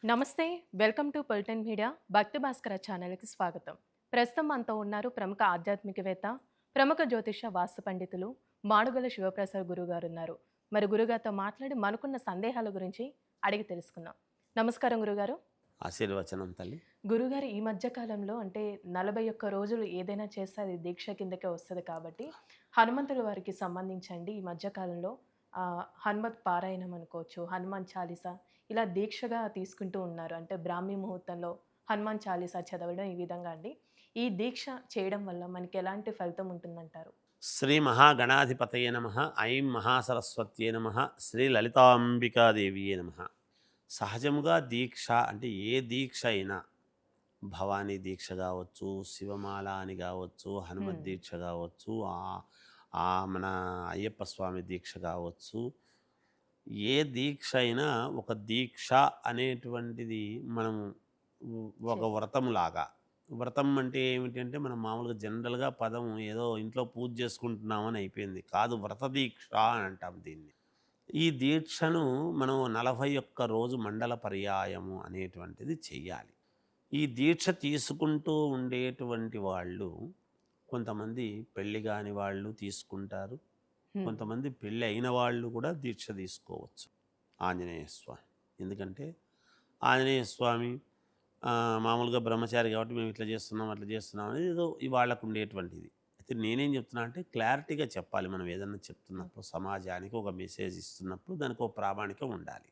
నమస్తే. Welcome to పొలిటిన్ media. Bhakti Bhaskar ఛానల్‌కి స్వాగతం. ప్రస్తుతం మనతో ఉన్నారు ప్రముఖ ఆధ్యాత్మికవేత్త, ప్రముఖ జ్యోతిష వాస్తు పండితులు మాడుగుల శివప్రసాద్ గురువుగారు ఉన్నారు. మరి గురుగారితో మాట్లాడి మనకున్న సందేహాల గురించి అడిగి తెలుసుకుందాం. నమస్కారం గురుగారు. ఆశీర్వచనం తల్లి. గురుగారు ఈ మధ్య కాలంలో అంటే 41 రోజులు ఏదైనా చేస్తే అది దీక్ష కిందకే వస్తది కాబట్టి, హనుమంతుడి వారికి సంబంధించండి ఈ మధ్య కాలంలో హనుమత్ పారాయణం అనుకోవచ్చు, హనుమాన్ చాలీసా ఇలా దీక్షగా తీసుకుంటూ ఉన్నారు. అంటే బ్రాహ్మీ ముహూర్తంలో హనుమాన్ చాలీసా చదవడం ఈ విధంగా అండి. ఈ దీక్ష చేయడం వల్ల మనకి ఎలాంటి ఫలితం ఉంటుందంటారు? శ్రీ మహాగణాధిపతయే నమ. ఐం మహాసరస్వత్యే నమ. శ్రీ లలితాంబికాదేవియే నమ. సహజముగా దీక్ష అంటే ఏ దీక్ష అయినా భవానీ దీక్ష కావచ్చు, శివమాల అని కావచ్చు, హనుమత్ హ్మ్. దీక్ష కావచ్చు, మన అయ్యప్ప స్వామి దీక్ష కావచ్చు, ఏ దీక్ష అయినా ఒక దీక్ష అనేటువంటిది మనం ఒక చేస్ వ్రతంలాగా. వ్రతం అంటే ఏమిటంటే మనం మామూలుగా జనరల్గా పదం ఏదో ఇంట్లో పూజ చేసుకుంటున్నామని అయిపోయింది. కాదు, వ్రత దీక్ష అని అంటాం దీన్ని. ఈ దీక్షను మనం 41 రోజు మండల పర్యాయము అనేటువంటిది చెయ్యాలి. ఈ దీక్ష తీసుకుంటూ ఉండేటువంటి వాళ్ళు కొంతమంది పెళ్లి కాని వాళ్ళు తీసుకుంటారు. హ్మ్. కొంతమంది పెళ్ళి అయిన వాళ్ళు కూడా దీక్ష తీసుకోవచ్చు. ఆంజనేయ స్వామి. ఎందుకంటే ఆంజనేయ స్వామి మామూలుగా బ్రహ్మచారి కాబట్టి మేము ఇట్లా చేస్తున్నాం, అట్లా చేస్తున్నాం అనేది ఏదో వాళ్ళకు ఉండేటువంటిది. అయితే నేనేం చెప్తున్నా అంటే క్లారిటీగా చెప్పాలి. మనం ఏదన్నా హ్మ్. చెప్తున్నప్పుడు సమాజానికి ఒక మెసేజ్ ఇస్తున్నప్పుడు దానికి ఒక ప్రామాణికం ఉండాలి.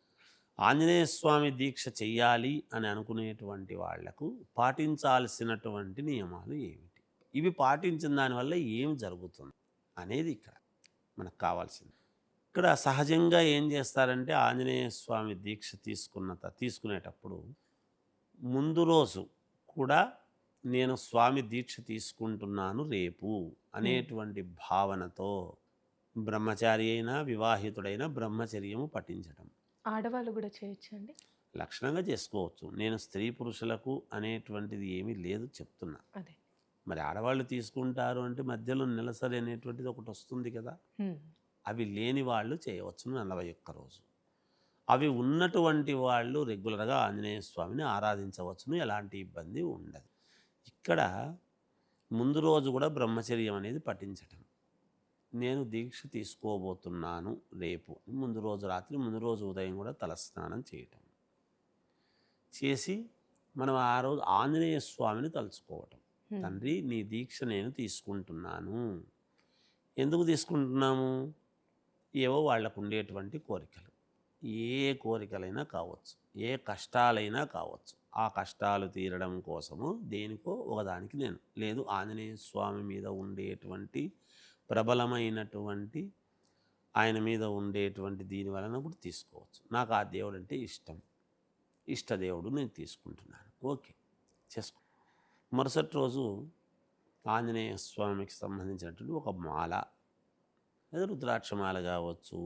ఆంజనేయ స్వామి దీక్ష చెయ్యాలి అని అనుకునేటువంటి వాళ్లకు పాటించాల్సినటువంటి నియమాలు ఏమిటి? ఇవి పాటించిన దానివల్ల ఏం జరుగుతుంది అనేది ఇక్కడ మనకు కావాల్సింది. ఇక్కడ సహజంగా ఏం చేస్తారంటే ఆంజనేయ స్వామి దీక్ష తీసుకునేటప్పుడు ముందు రోజు కూడా నేను స్వామి దీక్ష తీసుకుంటున్నాను రేపు హ్మ్. అనేటువంటి భావనతో బ్రహ్మచారి అయినా వివాహితుడైన బ్రహ్మచర్యము పఠించటం ఆడవాళ్ళు గూడా చేయొచ్చండి? లక్షణంగా చేసుకోవచ్చు. నేను స్త్రీ పురుషులకు అనేటువంటిది ఏమీ లేదు చెప్తున్నా. అదే. మరి ఆడవాళ్ళు తీసుకుంటారు అంటే మధ్యలో నెలసరి అనేటువంటిది ఒకటి వస్తుంది కదా. హ్మ్. అవి లేని వాళ్ళు చేయవచ్చును 41 రోజు. అవి ఉన్నటువంటి వాళ్ళు రెగ్యులర్గా ఆంజనేయ స్వామిని ఆరాధించవచ్చును. ఎలాంటి ఇబ్బంది ఉండదు. ఇక్కడ ముందు రోజు కూడా బ్రహ్మచర్యం అనేది పఠించటం. నేను దీక్ష తీసుకోబోతున్నాను రేపు. ముందు రోజు రాత్రి, ముందు రోజు ఉదయం కూడా తలస్నానం చేయటం. చేసి మనం ఆ రోజు ఆంజనేయ స్వామిని తలుచుకోవటం. హ్మ్. తండ్రి, నీ దీక్ష నేను తీసుకుంటున్నాను. ఎందుకు తీసుకుంటున్నాము? ఏవో వాళ్ళకు ఉండేటువంటి కోరికలు. ఏ కోరికలైనా కావచ్చు, ఏ కష్టాలైనా కావచ్చు. ఆ కష్టాలు తీరడం కోసము దేనికో ఒకదానికి నేను లేదు ఆంజనేయ స్వామి మీద ఉండేటువంటి ప్రబలమైనటువంటి ఆయన మీద ఉండేటువంటి దీని వలన కూడా తీసుకోవచ్చు. నాకు ఆ దేవుడు అంటే ఇష్టం. ఇష్టదేవుడు నేను తీసుకుంటున్నాను. ఓకే, చేసుకో. మరుసటి రోజు ఆంజనేయ స్వామికి సంబంధించినటువంటి ఒక మాల, లేదా రుద్రాక్షమాల కావచ్చు,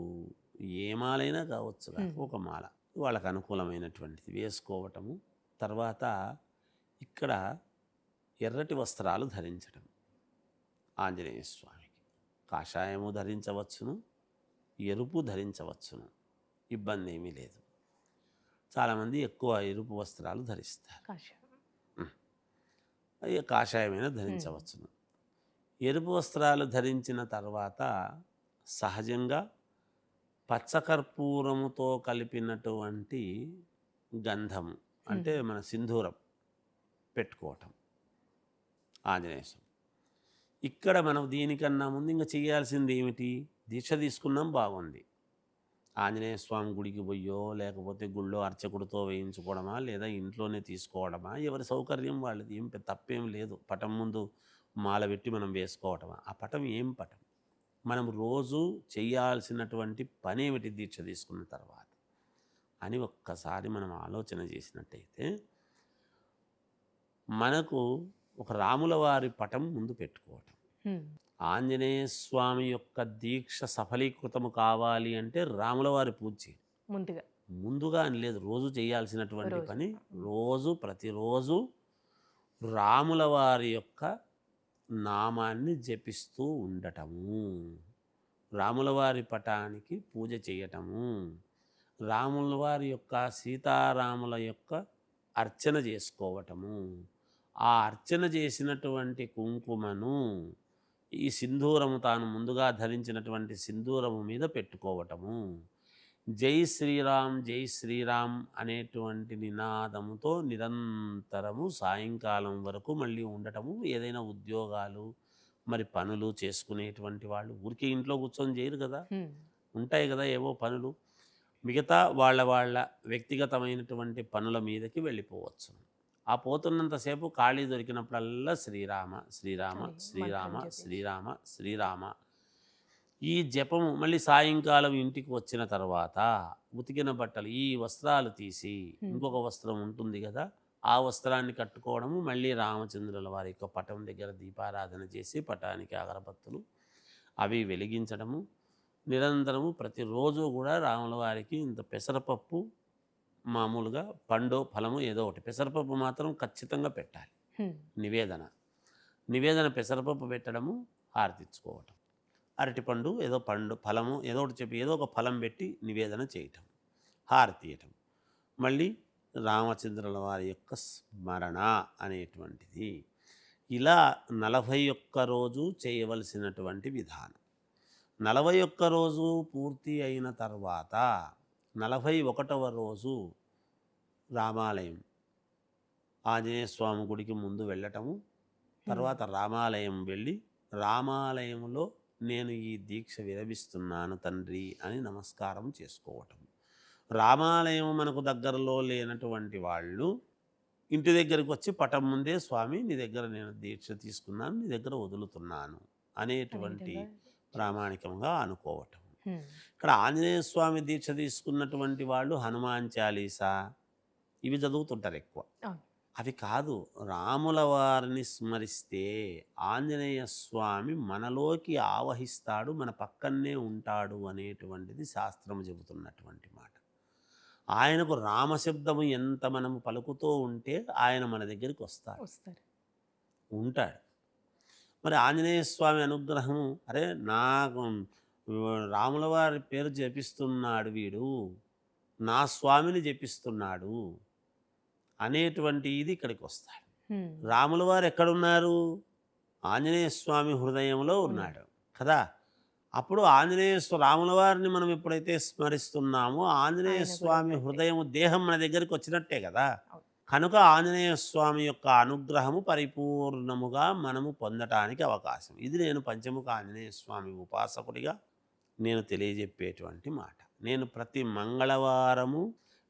ఏ మాలైనా కావచ్చు, హ్మ్. ఒక మాల వాళ్ళకు అనుకూలమైనటువంటిది వేసుకోవటము. తర్వాత ఇక్కడ ఎర్రటి వస్త్రాలు ధరించటం. ఆంజనేయ స్వామికి కాషాయము ధరించవచ్చును, ఎరుపు ధరించవచ్చును, ఇబ్బంది ఏమీ లేదు. చాలామంది ఎక్కువ ఎరుపు వస్త్రాలు ధరిస్తారు. కాషాయం. అవి కాషాయమైన హ్మ్. ధరించవచ్చును. ఎరుపు వస్త్రాలు ధరించిన తర్వాత సహజంగా పచ్చకర్పూరముతో కలిపినటువంటి గంధము హ్మ్. అంటే మన సింధూరం పెట్టుకోవటం ఆంజనేయ స్వామి. ఇక్కడ మనం దీనికన్నా ముందు ఇంకా చేయాల్సింది ఏమిటి? దీక్ష తీసుకున్నాం, బాగుంది. ఆంజనేయ స్వామి గుడికి పోయో లేకపోతే గుళ్ళో అర్చకుడితో వేయించుకోవడమా, లేదా ఇంట్లోనే తీసుకోవడమా, ఎవరి సౌకర్యం వాళ్ళది. ఏం తప్పేం లేదు. పటం ముందు మాల పెట్టి మనం వేసుకోవటమా? ఆ పటం ఏం పటం? మనం రోజు చేయాల్సినటువంటి పని ఏమిటి దీక్ష తీసుకున్న తర్వాత అని ఒక్కసారి మనం ఆలోచన చేసినట్టయితే మనకు ఒక రాముల వారి పటం ముందు పెట్టుకోవటం. హ్మ్. ఆంజనేయ స్వామి యొక్క దీక్ష సఫలీకృతము కావాలి అంటే రాముల వారి పూజ చేయాలి. ముందుగా. ముందుగా అని లేదు, రోజు చేయాల్సినటువంటి రోజు. పని. హ్మ్. ప్రతిరోజు రాముల వారి యొక్క నామాన్ని జపిస్తూ ఉండటము, రాముల వారి పటానికి పూజ చేయటము, రాముల వారి యొక్క సీతారాముల యొక్క అర్చన చేసుకోవటము, ఆ అర్చన చేసినటువంటి కుంకుమను ఈ సింధూరము తాను ముందుగా ధరించినటువంటి సింధూరము మీద పెట్టుకోవటము, జై శ్రీరామ్ అనేటువంటి నినాదముతో నిరంతరము సాయంకాలం వరకు మళ్ళీ ఉండటము. ఏదైనా ఉద్యోగాలు మరి పనులు చేసుకునేటువంటి వాళ్ళు ఊరికే ఇంట్లో కూర్చొని చేయరు కదా, హ్మ్. ఉంటాయి కదా ఏవో పనులు, మిగతా వాళ్ళ వ్యక్తిగతమైనటువంటి పనుల మీదకి వెళ్ళిపోవచ్చు. ఆ పోతున్నంతసేపు ఖాళీ దొరికినప్పుడల్లా శ్రీరామ శ్రీరామ అని శ్రీరామ మంత్రం జపించి. శ్రీరామ శ్రీరామ ఈ జపము. మళ్ళీ సాయంకాలం ఇంటికి వచ్చిన తర్వాత ఉతికిన బట్టలు ఈ వస్త్రాలు తీసి ఇంకొక వస్త్రం ఉంటుంది కదా, ఆ వస్త్రాన్ని కట్టుకోవడము, మళ్ళీ రామచంద్రుల వారి యొక్క పటం దగ్గర దీపారాధన చేసి పటానికి అగరబత్తులు అవి వెలిగించడము, నిరంతరము ప్రతిరోజు కూడా రాముల వారికి ఇంత పెసరపప్పు, మామూలుగా పండు ఫలము ఏదో ఒకటి, పెసరపప్పు మాత్రం ఖచ్చితంగా పెట్టాలి. నివేదన పెసరపప్పు పెట్టడము, హారతిచ్చుకోవటం, అరటిపండు ఏదో పండు ఫలము ఏదో ఒకటి చెప్పి ఏదో ఒక ఫలం పెట్టి నివేదన చేయటం, హారతి ఇవ్వటం, మళ్ళీ రామచంద్రుల వారి యొక్క స్మరణ అనేటువంటిది. ఇలా 41 రోజు చేయవలసినటువంటి విధానం. 41 రోజు పూర్తి అయిన తర్వాత 41వ రోజు రామాలయం, ఆంజనేయ స్వామి గుడికి ముందు వెళ్ళటము, తర్వాత రామాలయం వెళ్ళి రామాలయంలో నేను ఈ దీక్ష విరమిస్తున్నాను తండ్రి అని నమస్కారం చేసుకోవటం. రామాలయం మనకు దగ్గరలో లేనటువంటి వాళ్ళు ఇంటి దగ్గరికి వచ్చి పటం ముందే స్వామి నీ దగ్గర నేను దీక్ష తీసుకున్నాను, నీ దగ్గర వదులుతున్నాను అనేటువంటి ప్రామాణికంగా అనుకోవటం. ఇక్కడ ఆంజనేయ స్వామి దీక్ష తీసుకున్నటువంటి వాళ్ళు హనుమాన్ చాలీసా ఇవి చదువుతుంటారు ఎక్కువ. అవి కాదు, రాముల వారిని స్మరిస్తే ఆంజనేయ స్వామి మనలోకి ఆవహిస్తాడు, మన పక్కనే ఉంటాడు అనేటువంటిది శాస్త్రము చెబుతున్నటువంటి మాట. ఆయనకు రామశబ్దము ఎంత మనము పలుకుతూ ఉంటే ఆయన మన దగ్గరికి ఉంటాడు. మరి ఆంజనేయ స్వామి అనుగ్రహము, అరే నాకు రాముల వారి పేరు జపిస్తున్నాడు వీడు, నా స్వామిని జపిస్తున్నాడు అనేటువంటి ఇది ఇక్కడికి వస్తాడు. రాముల వారు ఎక్కడున్నారు? ఆంజనేయ స్వామి హృదయంలో ఉన్నాడు కదా. అప్పుడు రాముల వారిని మనం ఎప్పుడైతే స్మరిస్తున్నామో ఆంజనేయ స్వామి హృదయం దేహం మన దగ్గరికి వచ్చినట్టే కదా. కనుక ఆంజనేయ స్వామి యొక్క అనుగ్రహము పరిపూర్ణముగా మనము పొందటానికి అవకాశం. ఇది నేను పంచముఖ ఆంజనేయ స్వామి ఉపాసకుడిగా నేను తెలియజెప్పేటువంటి మాట. నేను ప్రతి మంగళవారము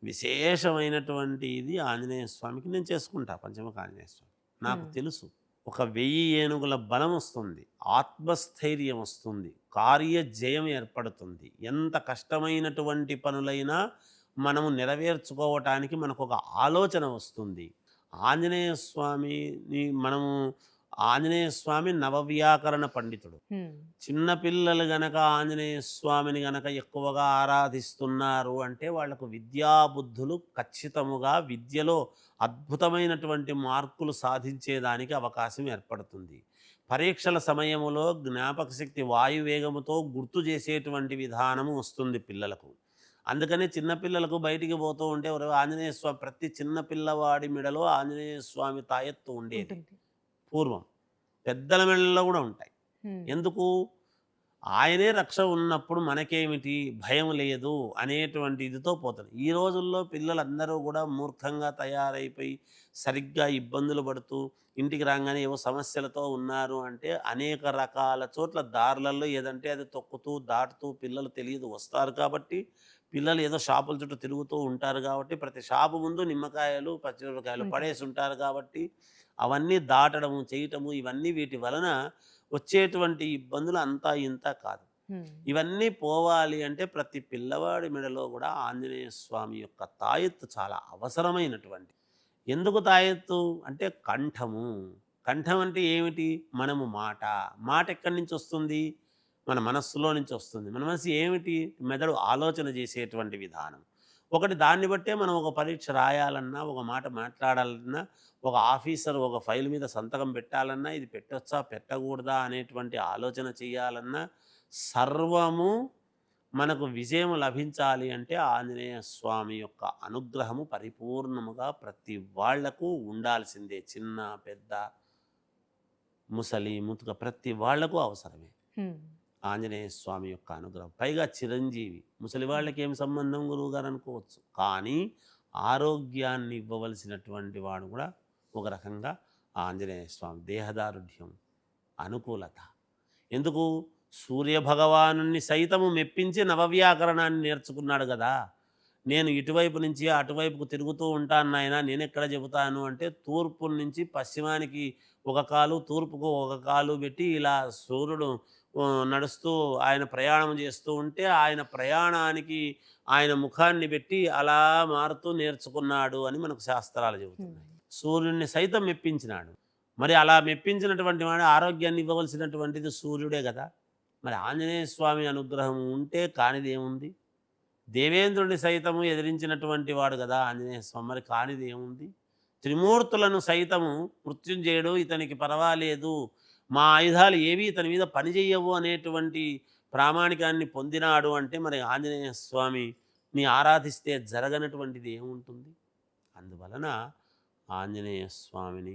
విశేషమైనటువంటి ఇది ఆంజనేయ స్వామికి నేను చేసుకుంటా. పంచముఖ ఆంజనేయ స్వామి నాకు తెలుసు. 1000 ఏనుగుల బలం వస్తుంది, ఆత్మస్థైర్యం వస్తుంది, కార్యజయం ఏర్పడుతుంది. ఎంత కష్టమైనటువంటి పనులైనా మనము నెరవేర్చుకోవటానికి మనకు ఒక ఆలోచన వస్తుంది. ఆంజనేయ స్వామి నవవ్యాకరణ పండితుడు. చిన్నపిల్లలు గనక ఆంజనేయ స్వామిని గనక ఎక్కువగా ఆరాధిస్తున్నారు అంటే వాళ్లకు విద్యాబుద్ధులు ఖచ్చితముగా విద్యలో అద్భుతమైనటువంటి మార్కులు సాధించేదానికి అవకాశం ఏర్పడుతుంది. పరీక్షల సమయంలో జ్ఞాపక శక్తి వాయువేగముతో గుర్తు చేసేటువంటి విధానము వస్తుంది పిల్లలకు. అందుకని చిన్నపిల్లలకు బయటికి పోతూ ఉంటే ఆంజనేయ స్వామి, ప్రతి చిన్నపిల్లవాడి మెడలో ఆంజనేయ స్వామి తాయెత్తు ఉండేది పూర్వం. పెద్దల మెడలో కూడా ఉంటాయి. ఎందుకు? ఆయనే రక్ష ఉన్నప్పుడు మనకేమిటి భయం లేదు అనేటువంటి ఇదితో పోతుంది. ఈ రోజుల్లో పిల్లలందరూ కూడా మూర్ఖంగా తయారైపోయి సరిగ్గా ఇబ్బందులు పడుతూ ఇంటికి రాగానే ఏవో సమస్యలతో ఉన్నారు అంటే అనేక రకాల చోట్ల దారులలో ఏదంటే అది తొక్కుతూ దాటుతూ పిల్లలు తెలియదు వస్తారు కాబట్టి, పిల్లలు ఏదో షాపుల చుట్టూ తిరుగుతూ ఉంటారు కాబట్టి, ప్రతి షాపు ముందు నిమ్మకాయలు పచ్చిమిరపకాయలు పడేసి ఉంటారు కాబట్టి అవన్నీ దాటడము చేయటము ఇవన్నీ వీటి వలన వచ్చేటువంటి ఇబ్బందులు అంతా ఇంత కాదు. ఇవన్నీ పోవాలి అంటే ప్రతి పిల్లవాడి మెడలో కూడా ఆంజనేయ స్వామి యొక్క తాయెత్తు చాలా అవసరమైనటువంటి. ఎందుకు తాయెత్తు అంటే కంఠము. కంఠం అంటే ఏమిటి? మనము మాట ఎక్కడి నుంచి వస్తుంది? మన మనస్సులో నుంచి వస్తుంది. మన మనసు ఏమిటి? మెదడు ఆలోచన చేసేటువంటి విధానం. ఒకటి దాన్ని బట్టే మనం ఒక పరీక్ష రాయాలన్నా, ఒక మాట మాట్లాడాలన్నా, ఒక ఆఫీసర్ ఒక ఫైల్ మీద సంతకం పెట్టాలన్నా, ఇది పెట్టొచ్చా పెట్టకూడదా అనేటువంటి ఆలోచన చేయాలన్నా సర్వము మనకు విజయం లభించాలి అంటే ఆంజనేయ స్వామి యొక్క అనుగ్రహము పరిపూర్ణముగా ప్రతి వాళ్లకు ఉండాల్సిందే. చిన్న పెద్ద ముసలి ముతుక ప్రతి వాళ్లకు అవసరమే హ్మ్. ఆంజనేయ స్వామి యొక్క అనుగ్రహం. పైగా చిరంజీవి, ముసలి హ్మ్. వాళ్ళకి ఏం సంబంధం గురువుగారు అనుకోవచ్చు, కానీ ఆరోగ్యాన్ని ఇవ్వవలసినటువంటి వాడు కూడా ఒక రకంగా ఆంజనేయ స్వామి. దేహదారుఢ్యం, అనుకూలత. ఎందుకు? సూర్యభగవాను సైతము మెప్పించి నవవ్యాకరణాన్ని నేర్చుకున్నాడు కదా. నేను ఇటువైపు నుంచి అటువైపుకు తిరుగుతూ ఉంటాను నాయన, నేను ఎక్కడ చెబుతాను అంటే తూర్పు నుంచి పశ్చిమానికి ఒక కాలు, తూర్పుకు ఒక కాలు పెట్టి ఇలా సూర్యుడు నడుస్తూ ఆయన ప్రయాణం చేస్తూ ఉంటే ఆయన ప్రయాణానికి ఆయన ముఖాన్ని పెట్టి అలా మారుతూ నేర్చుకున్నాడు అని మనకు శాస్త్రాలు హ్మ్. చెబుతున్నాయి. సూర్యుడిని సైతం మెప్పించినాడు. మరి అలా మెప్పించినటువంటి వాడు ఆరోగ్యాన్ని ఇవ్వవలసినటువంటిది సూర్యుడే కదా. మరి ఆంజనేయ స్వామి అనుగ్రహం ఉంటే కానిది ఏముంది? దేవేంద్రుని సైతము ఎదిరించినటువంటి వాడు కదా ఆంజనేయ స్వామి. మరి కానిది ఏముంది? త్రిమూర్తులను సైతము మృత్యుంజయుడు ఇతనికి పర్వాలేదు, మా ఆయుధాలు ఏవి ఇతని మీద పనిచేయవు అనేటువంటి ప్రామాణికాన్ని పొందినాడు అంటే మరి ఆంజనేయ స్వామిని ఆరాధిస్తే జరగనటువంటిది ఏముంటుంది? అందువలన ఆంజనేయ స్వామిని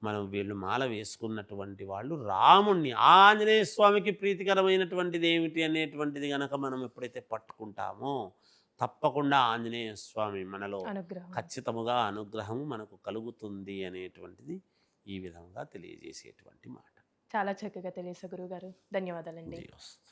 మనం వీళ్ళు మాల వేసుకున్నటువంటి వాళ్ళు రాముణ్ణి, ఆంజనేయ స్వామికి ప్రీతికరమైనటువంటిది ఏమిటి అనేటువంటిది కనుక మనం ఎప్పుడైతే పట్టుకుంటామో తప్పకుండా ఆంజనేయ స్వామి మనలో అనుగ్రహం. ఖచ్చితముగా అనుగ్రహము మనకు కలుగుతుంది అనేటువంటిది ఈ విధంగా తెలియజేసేటువంటి మాట. చాలా చక్కగా తెలియసే గురువుగారు. ధన్యవాదాలండి. జయోస్తు.